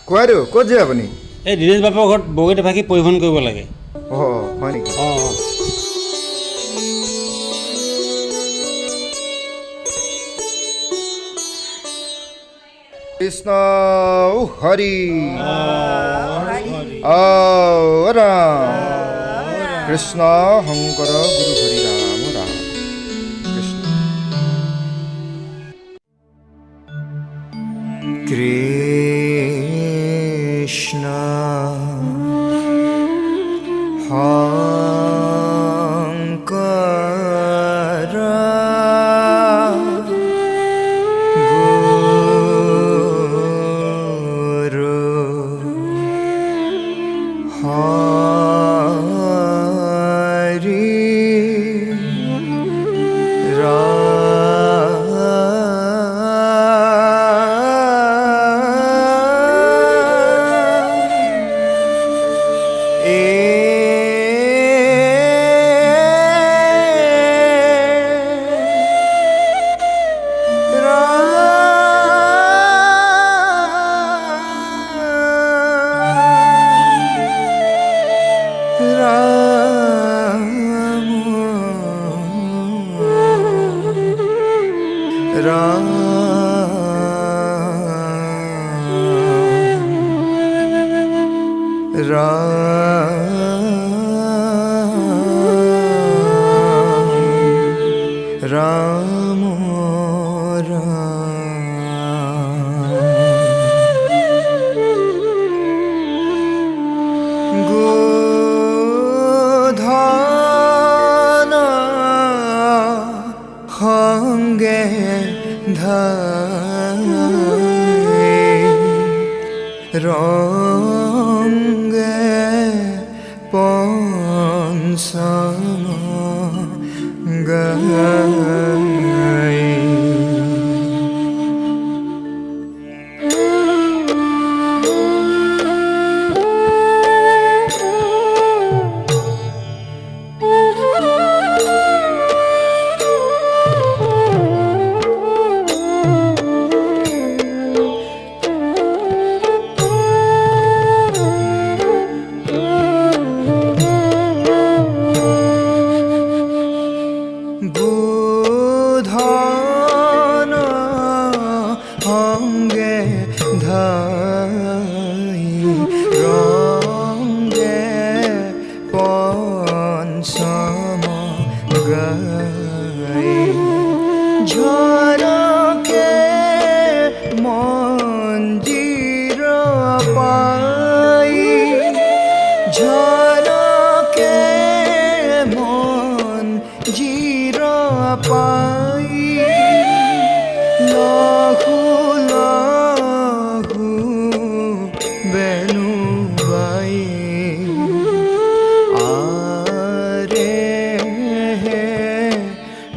কোৱাইদেউ ক'ত যায় আপুনি? এই দিনেশ বাপৰ ঘৰত বৰগীত ভাষী পৰিৱেশন কৰিব লাগে। অঁ হয় নেকি? অঁ কৃষ্ণ হৰি ৰাম কৃষ্ণ শংকৰ গুৰু হৰি ৰাম ৰাম কৃষ্ণ কৃষ্ণ শংকৰ গুৰু রাম গোধন সঙ্গে রঙ্গে পঞ্চম গাই বুধন সঙ্গে ধাই রঙ্গে পঞ্চম গাই ঝরকে মঞ্জির পাই ঝরকে মঞ্জির পাই লঘু লঘু বেনু বাই আরে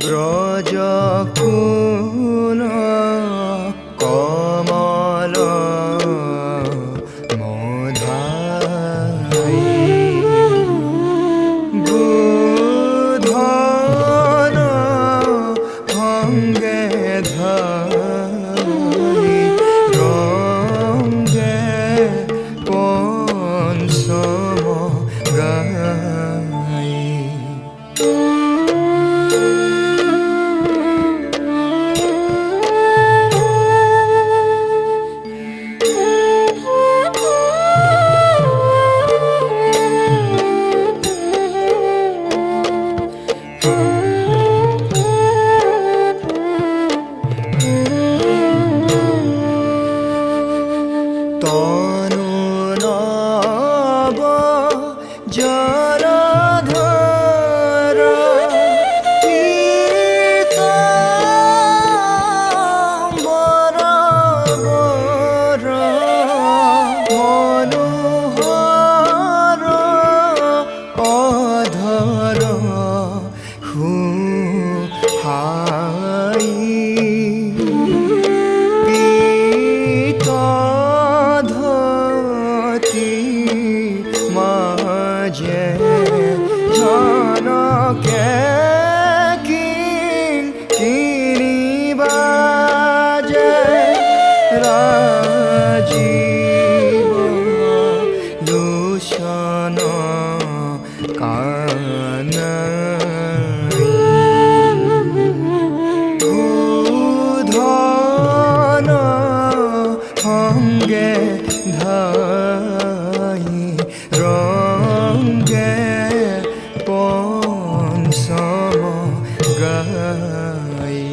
ব্রজ কুল কমল মোধাই বুধন সঙ্গে ধাই রঙ্গে পঞ্চম গাই তনু নব জলধর পীতাম্বর বর মনোহর অধর হাই ধতি মাঝে রঙ্গে ধাই রঙ্গে পঞ্চম গাই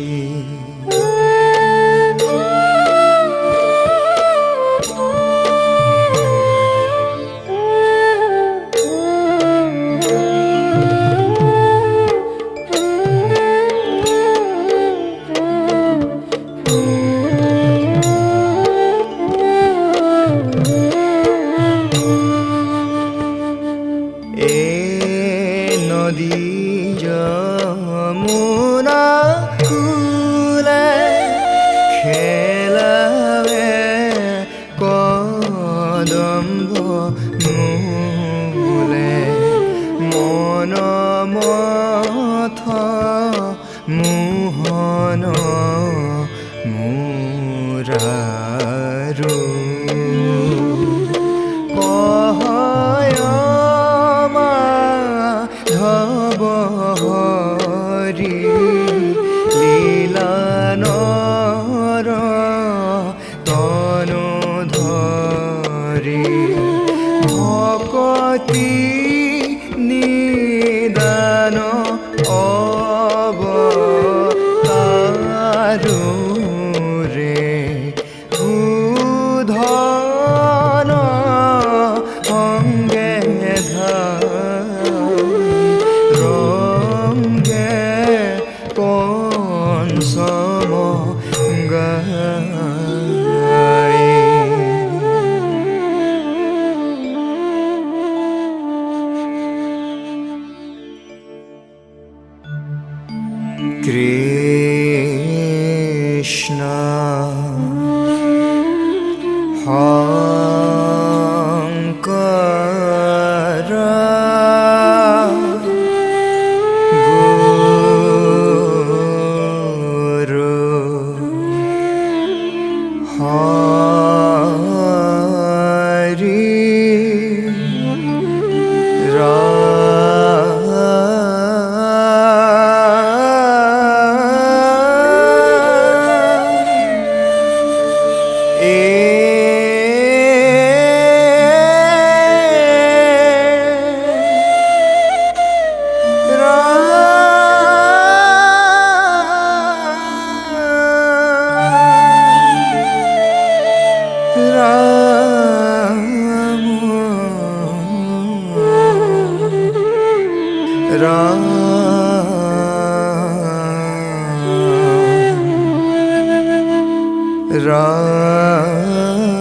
নদী যমুনা কুলে খেলাবে কদম্ব মূলে মন মথ মোহন মুরারু ধব হরি লীলা নর তনু ধরি ভকতি নিদান অবতারু রে উধন অঙ্গে রঙ্গে পঞ্চম গাই কৃষ্ণ শঙ্কর হরি Ram